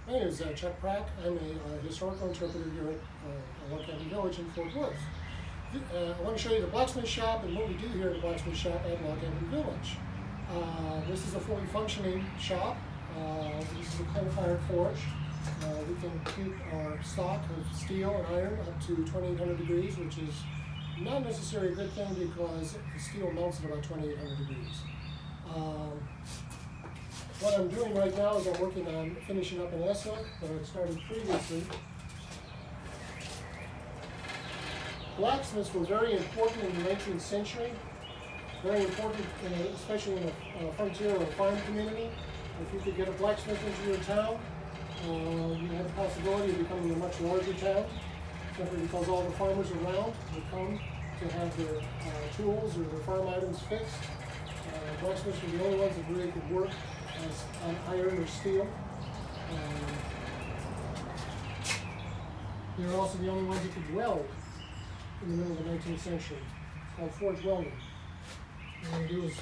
My name is Chuck Pratt. I'm a historical interpreter here at Log Cabin Village in Fort Worth. I want to show you the blacksmith shop and what we do here at the blacksmith shop at Log Cabin Village. This is a fully functioning shop. This is a coal-fired forge. We can keep our stock of steel and iron up to 2800 degrees, which is not necessarily a good thing because the steel melts at about 2800 degrees. What I'm doing right now is I'm working on finishing up an S-hook that I started previously. Blacksmiths were very important in the 19th century, very important, especially in a frontier or a farm community. If you could get a blacksmith into your town, you had the possibility of becoming a much larger town, simply because all the farmers around would come to have their tools or their farm items fixed. Blacksmiths were the only ones that really could work on iron or steel. They were also the only ones that could weld in the middle of the 19th century. It's called forge welding. And what we do is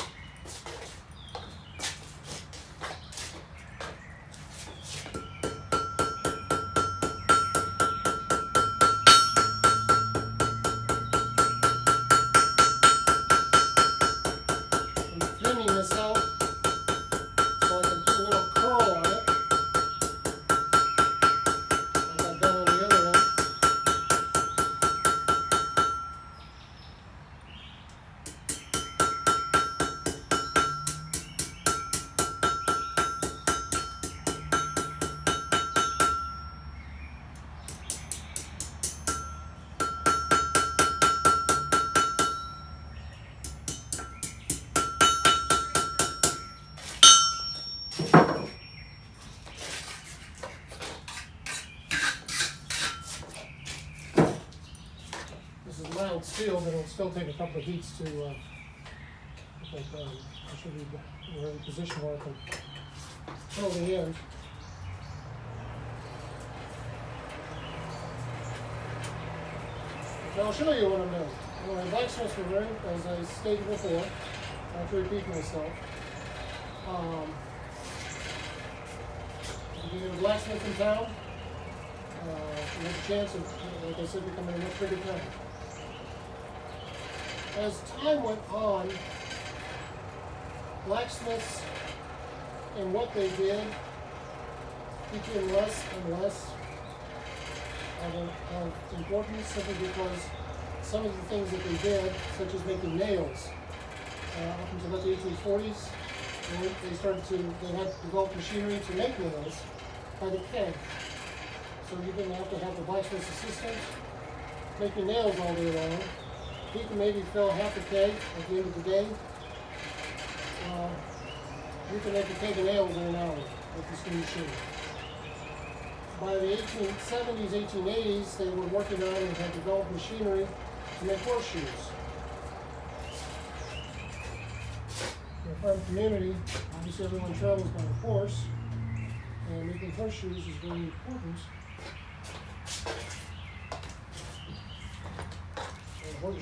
thinning this out so I can put a little curl on it, like I've done on the other end. This is mild steel, but it'll still take a couple of heats to, I should be in a position where I can fill the end. So I'll show you what I'm doing. Anyway, blacksmiths were very, as I stated before, I have to repeat myself. If you get a blacksmith in town, you have a chance of, like I said, becoming a much bigger town. As time went on, blacksmiths and what they did became less and less of importance, simply because some of the things that they did, such as making nails, up until about the 1840s, they had developed machinery to make nails by the keg. So you didn't have to have the blacksmith's assistant making nails all day long. He can maybe fill half a keg at the end of the day. You can make a keg of nails in an hour with this new machine. By the 1870s, 1880s, they were working on and had developed machinery to make horseshoes. In a farm community, obviously everyone travels by horse, and making horseshoes is very important.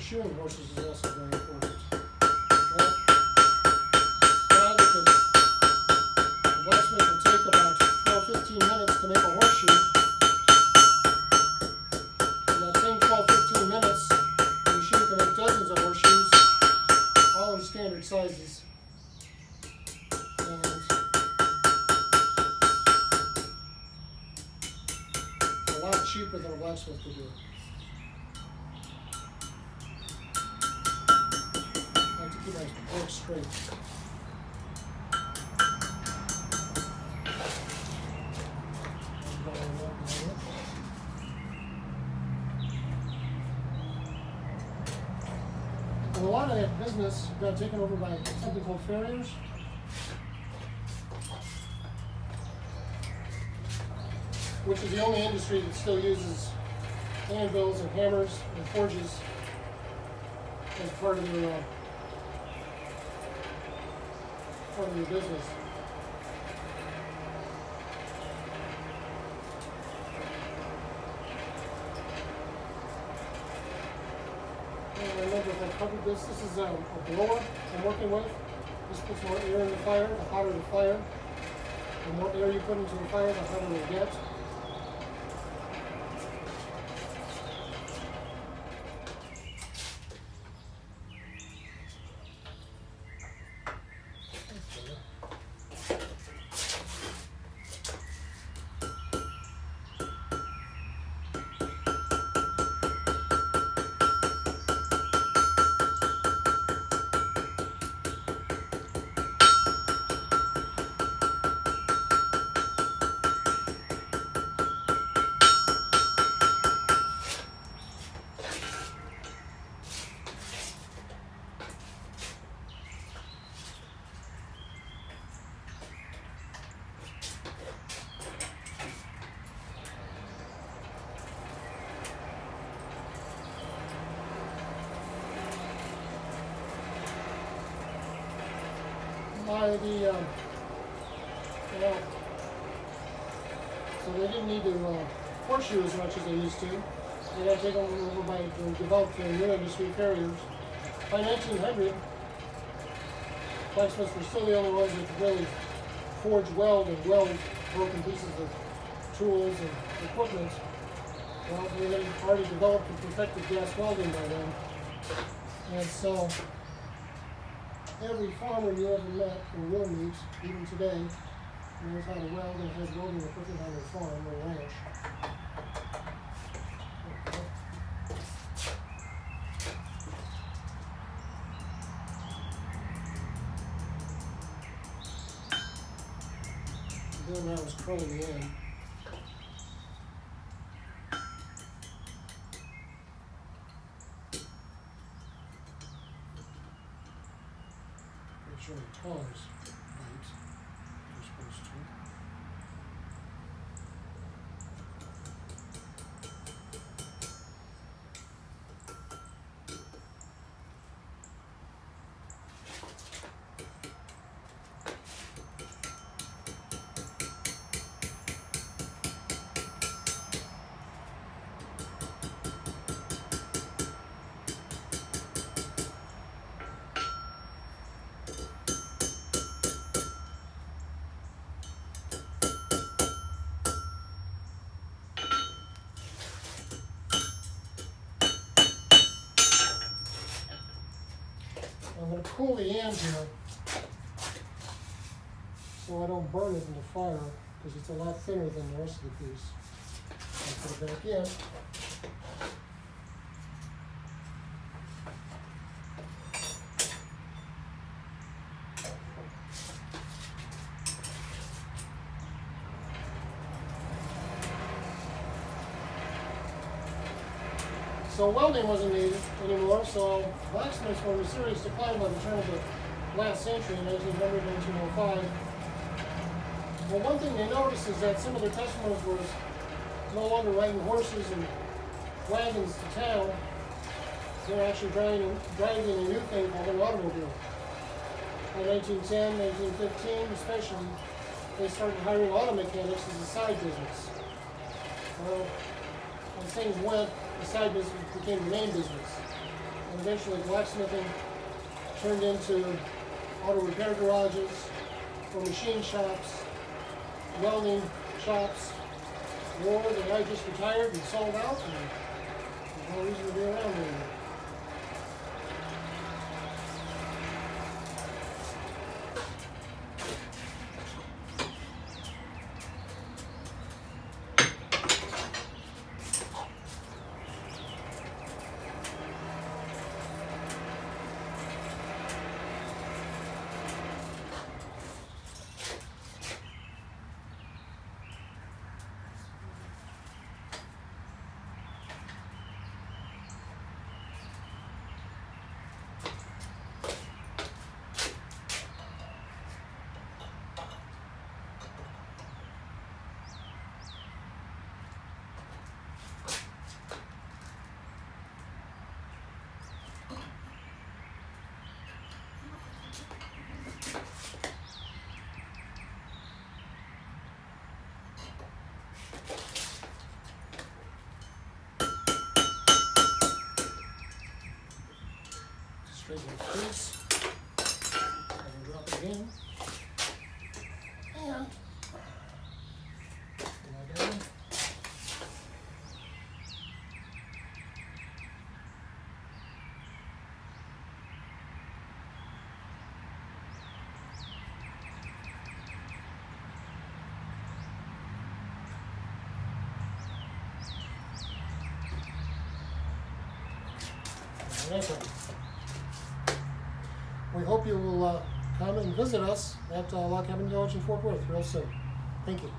Shoeing horses is also very important. Well, the blacksmith will take about 12-15 minutes to make a horseshoe. In that same 12-15 minutes, the machine can make dozens of horseshoes, all in standard sizes. And a lot cheaper than a blacksmith could do it. Keep my fork straight. And a lot of that business got taken over by something called farriers. Which is the only industry that still uses anvils and hammers and forges as part of their business. And remember, if I covered this, this is a blower I'm working with. This puts more air in the fire, the hotter the fire. The more air you put into the fire, the hotter it will get. So they didn't need to horseshoe as much as they used to. They got to take them over by developing new industry carriers. By 1900, blacksmiths were still the only ones that could really forge weld broken pieces of tools and equipment. Well, they had already developed and perfected gas welding by then. And so every farmer you ever met or will meet, even today, knows how to weld and has welding equipment on their farm or ranch. Then I was curling the end. Make sure the tongs right. You're supposed to. I'm going to cool the end here so I don't burn it in the fire because it's a lot thinner than the rest of the piece. I'll put it back in. So welding wasn't needed anymore, so blacksmiths were in a serious decline by the turn of the last century, 1900, 1905. Well, one thing they noticed is that some of their customers were no longer riding horses and wagons to town. They were actually driving a new thing called an automobile. In 1910, 1915 especially, they started hiring auto mechanics as a side business. Well, as things went, the side business became the main business. And eventually blacksmithing turned into auto repair garages or machine shops, welding shops, or the guy just retired and sold out and there's no reason to be around anymore. Straighten the piece, and drop it in, and Nice one. We hope you will come and visit us at Log Cabin Village in Fort Worth real soon. Thank you.